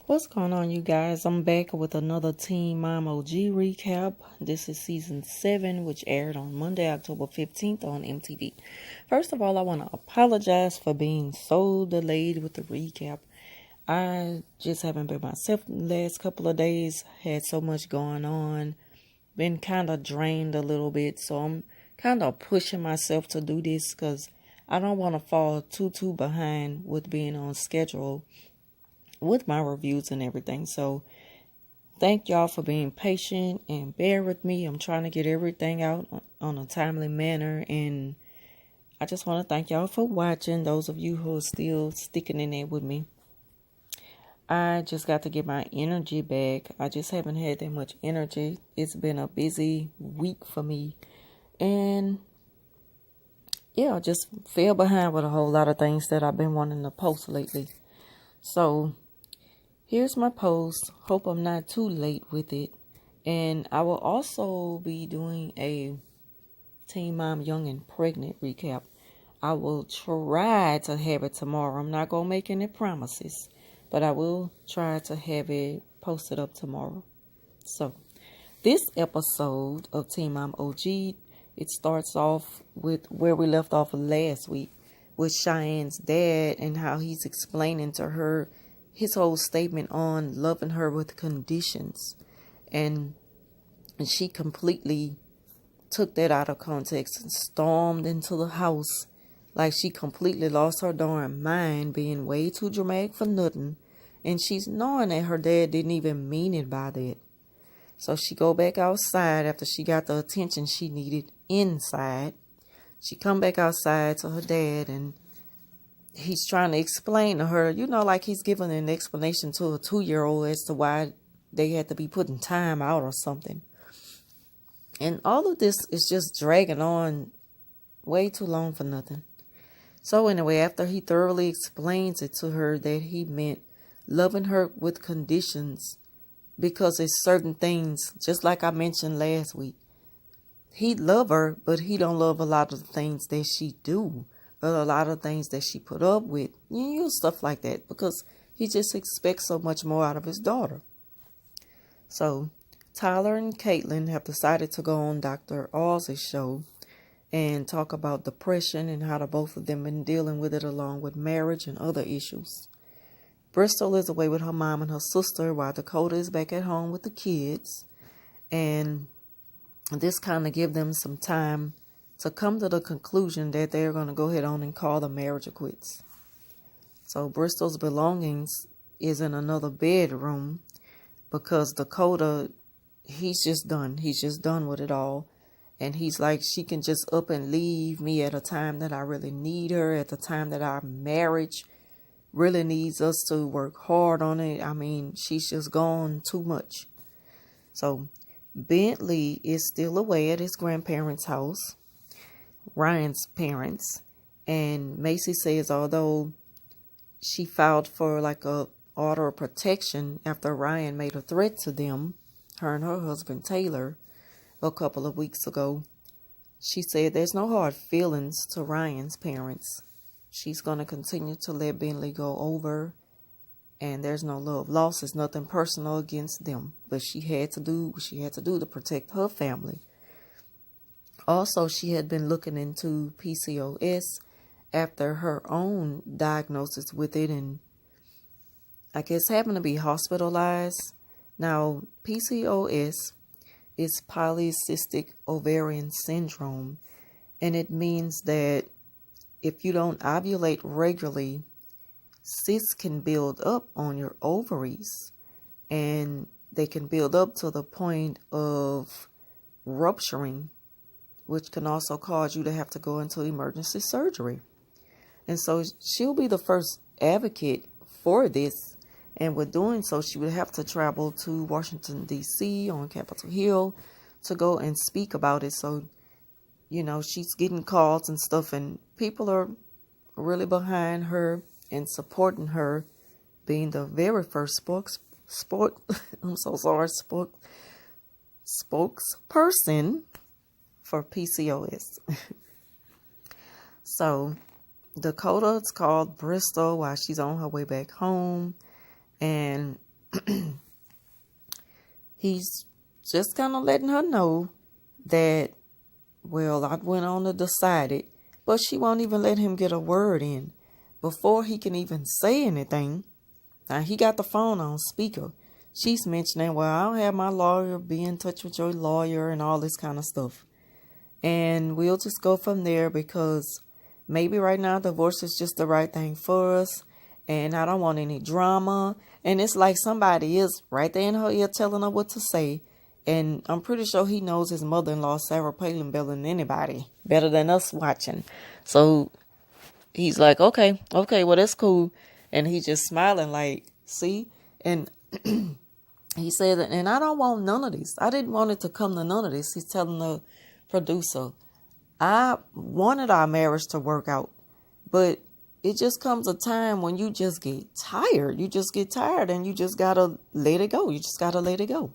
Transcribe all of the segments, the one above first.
What's going on, you guys? I'm back with another Teen Mom OG recap. This is season 7, which aired on Monday, October 15th on MTV. First of all, I want to apologize for being so delayed with the recap. I just haven't been myself the last couple of days. Had so much going on. Been kind of drained a little bit, so I'm kind of pushing myself to do this because I don't want to fall too behind with being on schedule with my reviews and everything. So thank y'all for being patient and bear with me. I'm trying to get everything out on a timely manner, and I just want to thank y'all for watching. Those of you who are still sticking in there with me. I just got to get my energy back. I just haven't had that much energy. It's been a busy week for me, and yeah, I just fell behind with a whole lot of things that I've been wanting to post lately. So here's my post. Hope I'm not too late with it. And I will also be doing a Teen Mom Young and Pregnant recap. I will try to have it tomorrow. I'm not going to make any promises, but I will try to have it posted up tomorrow. So this episode of Teen Mom OG, it starts off with where we left off last week with Cheyenne's dad and how he's explaining to her his whole statement on loving her with conditions. And she completely took that out of context and stormed into the house like she completely lost her darn mind, being way too dramatic for nothing. And she's knowing that her dad didn't even mean it by that. So she go back outside after she got the attention she needed inside. She come back outside to her dad, and he's trying to explain to her, like he's giving an explanation to a 2-year-old as to why they had to be putting time out or something. And all of this is just dragging on way too long for nothing. So anyway, after he thoroughly explains it to her that he meant loving her with conditions, because it's certain things, just like I mentioned last week, he'd love her, but he don't love a lot of the things that she do. A lot of things that she put up with, stuff like that, because he just expects so much more out of his daughter. So Tyler and Caitlin have decided to go on Dr. Oz's show and talk about depression and how the both of them been dealing with it, along with marriage and other issues. Bristol is away with her mom and her sister, while Dakota is back at home with the kids, and this kind of give them some time to come to the conclusion that they're going to go ahead on and call the marriage quits. So Bristol's belongings is in another bedroom because Dakota, he's just done. He's just done with it all. And he's like, she can just up and leave me at a time that I really need her, at the time that our marriage really needs us to work hard on it. I mean, she's just gone too much. So Bentley is still away at his grandparents' house, Ryan's parents, and Macy says although she filed for like a order of protection after Ryan made a threat to them, her and her husband Taylor, a couple of weeks ago, she said there's no hard feelings to Ryan's parents. She's going to continue to let Bentley go over, and there's no love lost. It's nothing personal against them, but she had to do what she had to do to protect her family. Also, she had been looking into PCOS after her own diagnosis with it, and I guess having to be hospitalized. Now, PCOS is polycystic ovarian syndrome, and it means that if you don't ovulate regularly, cysts can build up on your ovaries, and they can build up to the point of rupturing, which can also cause you to have to go into emergency surgery. And so she'll be the first advocate for this. And with doing so, she would have to travel to Washington, D.C. on Capitol Hill to go and speak about it. So, she's getting calls and stuff, and people are really behind her and supporting her, being the very first spokesperson for PCOS. So Dakota's called Bristol while she's on her way back home, and he's just kind of letting her know that, well, I went on to decide it, but she won't even let him get a word in before he can even say anything. Now, he got the phone on speaker. She's mentioning, well, I'll have my lawyer be in touch with your lawyer and all this kind of stuff. And we'll just go from there because maybe right now divorce is just the right thing for us. And I don't want any drama. And it's like somebody is right there in her ear telling her what to say. And I'm pretty sure he knows his mother-in-law, Sarah Palin, better than anybody. Better than us watching. So he's like, okay, well, that's cool. And he's just smiling like, see? And he said, and I don't want none of this. I didn't want it to come to none of this. He's telling the producer, I wanted our marriage to work out. But it just comes a time when you just get tired. You just get tired and you just got to let it go. You just got to let it go.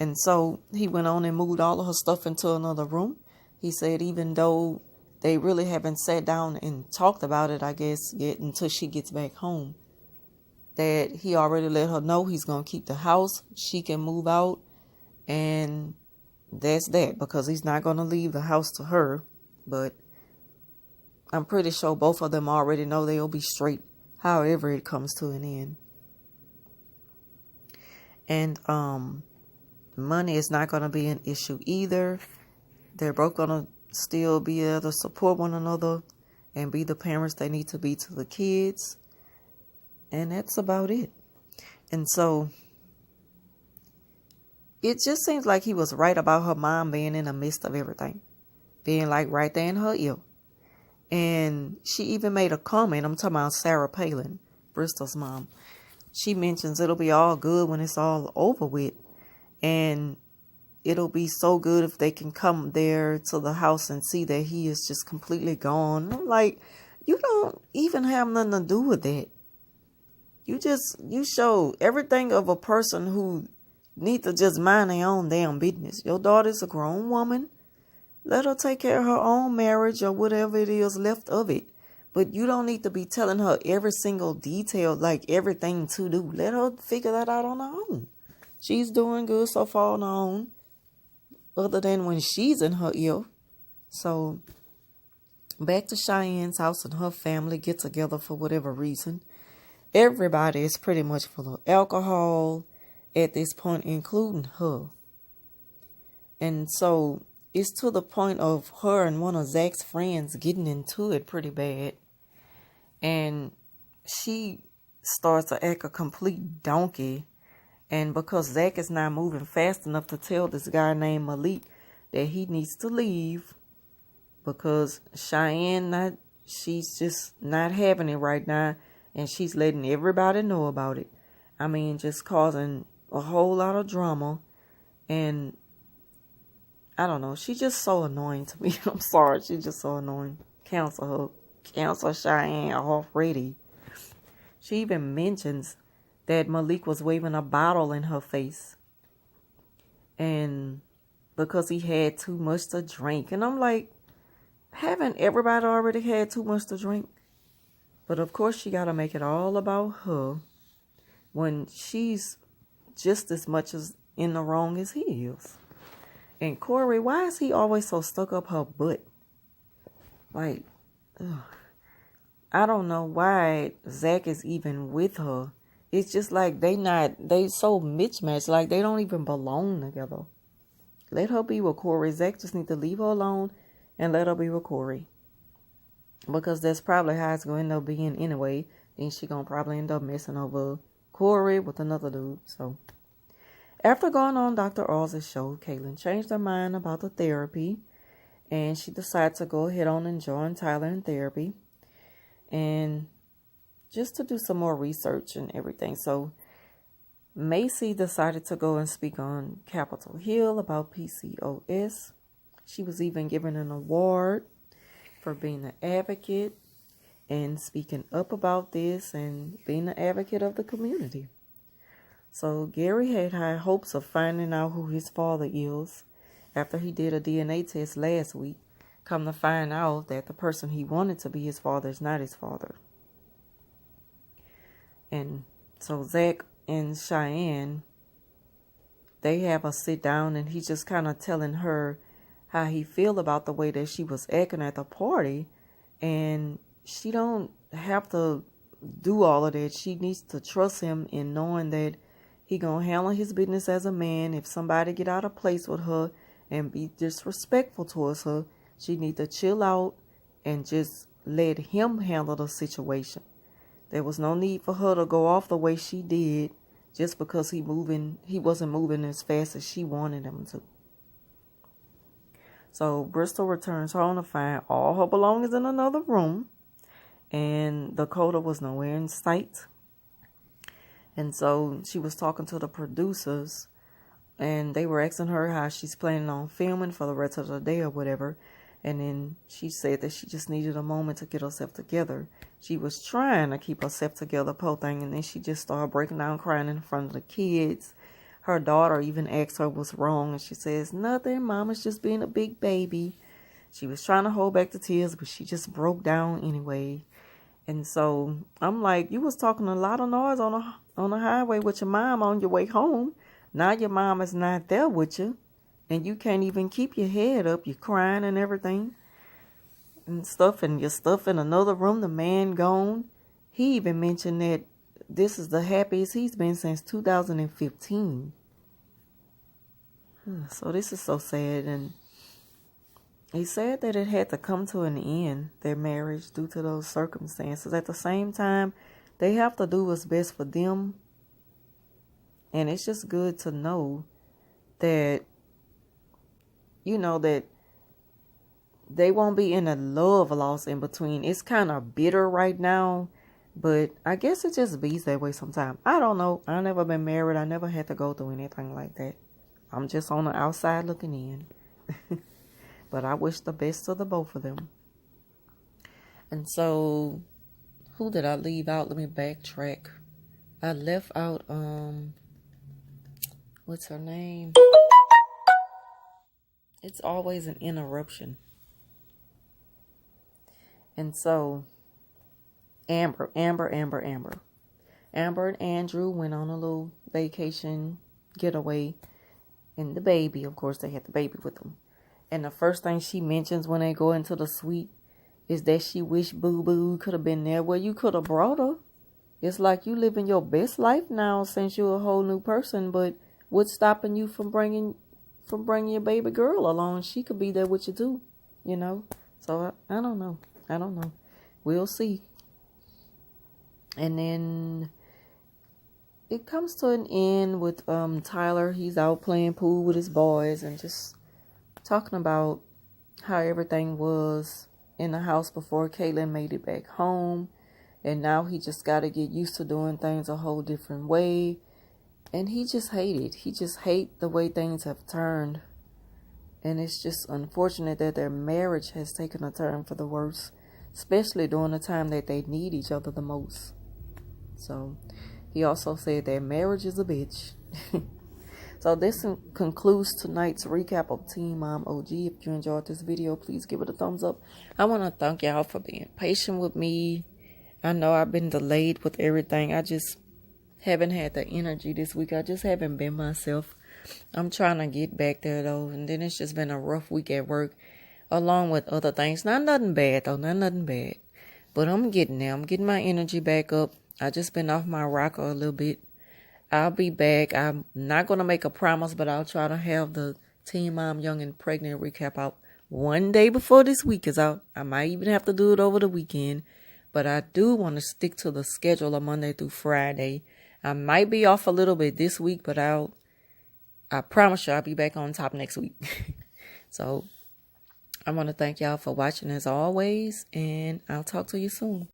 And so he went on and moved all of her stuff into another room. He said even though they really haven't sat down and talked about it, I guess, yet until she gets back home, that he already let her know he's going to keep the house. She can move out. And that's that, because he's not going to leave the house to her. But I'm pretty sure both of them already know they'll be straight, however it comes to an end. And money is not going to be an issue either. They're both going to still be able to support one another and be the parents they need to be to the kids. And that's about it. And so it just seems like he was right about her mom being in the midst of everything. Being like right there in her ear. And she even made a comment. I'm talking about Sarah Palin, Bristol's mom. She mentions it'll be all good when it's all over with. And it'll be so good if they can come there to the house and see that he is just completely gone. I'm like, you don't even have nothing to do with that. You show everything of a person who need to just mind their own damn business. Your daughter's a grown woman. Let her take care of her own marriage or whatever it is left of it. But you don't need to be telling her every single detail, like everything to do. Let her figure that out on her own. She's doing good so far on her own, other than when she's in her ear. So back to Cheyenne's house and her family get together for whatever reason. Everybody is pretty much full of alcohol at this point, including her. And so it's to the point of her and one of Zach's friends getting into it pretty bad. And she starts to act a complete donkey. And because Zach is not moving fast enough to tell this guy named Malik that he needs to leave, because Cheyenne, she's just not having it right now. And she's letting everybody know about it. I mean, just causing a whole lot of drama. And I don't know. She's just so annoying to me. I'm sorry. She's just so annoying. Cancel her. Cancel Cheyenne already. She even mentions that Malik was waving a bottle in her face. And because he had too much to drink. And I'm like, haven't everybody already had too much to drink? But of course she got to make it all about her when she's just as much as in the wrong as he is. And Corey, why is he always so stuck up her butt? Like, ugh. I don't know why Zach is even with her. It's just like they so mismatched. Like they don't even belong together. Let her be with Corey. Zach just need to leave her alone and let her be with Corey. Because that's probably how it's going to end up being anyway. Then she going to probably end up messing over Corey with another dude. So, after going on Dr. Oz' show, Caitlin changed her mind about the therapy. And she decided to go ahead on and join Tyler in therapy. And just to do some more research and everything. So, Macy decided to go and speak on Capitol Hill about PCOS. She was even given an award for being an advocate and speaking up about this and being an advocate of the community. So Gary had high hopes of finding out who his father is after he did a DNA test last week. Come to find out that the person he wanted to be his father is not his father. And so Zach and Cheyenne, they have a sit down, and he's just kind of telling her how he feel about the way that she was acting at the party, and she don't have to do all of that. She needs to trust him in knowing that he gonna handle his business as a man. If somebody get out of place with her and be disrespectful towards her, she need to chill out and just let him handle the situation. There was no need for her to go off the way she did just because he wasn't moving as fast as she wanted him to. So Bristol returns home to find all her belongings in another room, and Dakota was nowhere in sight. And so she was talking to the producers, and they were asking her how she's planning on filming for the rest of the day or whatever. And then she said that she just needed a moment to get herself together. She was trying to keep herself together, poor thing, and then she just started breaking down crying in front of the kids. Her daughter even asked her what's wrong, and she says, nothing, Mama's just being a big baby. She was trying to hold back the tears, but she just broke down anyway. And so I'm like, you was talking a lot of noise on the highway with your mom on your way home. Now your mom is not there with you, and you can't even keep your head up. You're crying and everything and stuff, and your stuff in another room, the man gone. He even mentioned that this is the happiest he's been since 2015. So this is so sad. And he said that it had to come to an end, their marriage, due to those circumstances. At the same time, they have to do what's best for them. And it's just good to know that, that they won't be in a love loss in between. It's kind of bitter right now, but I guess it just beats that way sometimes. I don't know. I never been married. I never had to go through anything like that. I'm just on the outside looking in. But I wish the best to the both of them. And so, who did I leave out? Let me backtrack. I left out, what's her name? It's always an interruption. And so, Amber and Andrew went on a little vacation getaway. And the baby, of course, they had the baby with them. And the first thing she mentions when they go into the suite is that she wish Boo Boo could have been there. Well, you could have brought her. It's like you living your best life now since you're a whole new person. But what's stopping you from bringing your baby girl along? She could be there with you too, So I don't know. We'll see. And then it comes to an end with Tyler. He's out playing pool with his boys and just talking about how everything was in the house before Caitlin made it back home. And now he just got to get used to doing things a whole different way. And he just hated. He just hate the way things have turned. And it's just unfortunate that their marriage has taken a turn for the worse, especially during the time that they need each other the most. So he also said that marriage is a bitch. So this concludes tonight's recap of Teen Mom OG. If you enjoyed this video, please give it a thumbs up. I want to thank y'all for being patient with me. I know I've been delayed with everything. I just haven't had the energy this week. I just haven't been myself. I'm trying to get back there though. And then it's just been a rough week at work along with other things. Not nothing bad though. Not nothing bad. But I'm getting there. I'm getting my energy back up. I just been off my rocker a little bit. I'll be back. I'm not going to make a promise, but I'll try to have the Teen Mom Young and Pregnant recap out one day before this week is out. I might even have to do it over the weekend. But I do want to stick to the schedule of Monday through Friday. I might be off a little bit this week, but I promise you I'll be back on top next week. So I want to thank y'all for watching as always, and I'll talk to you soon.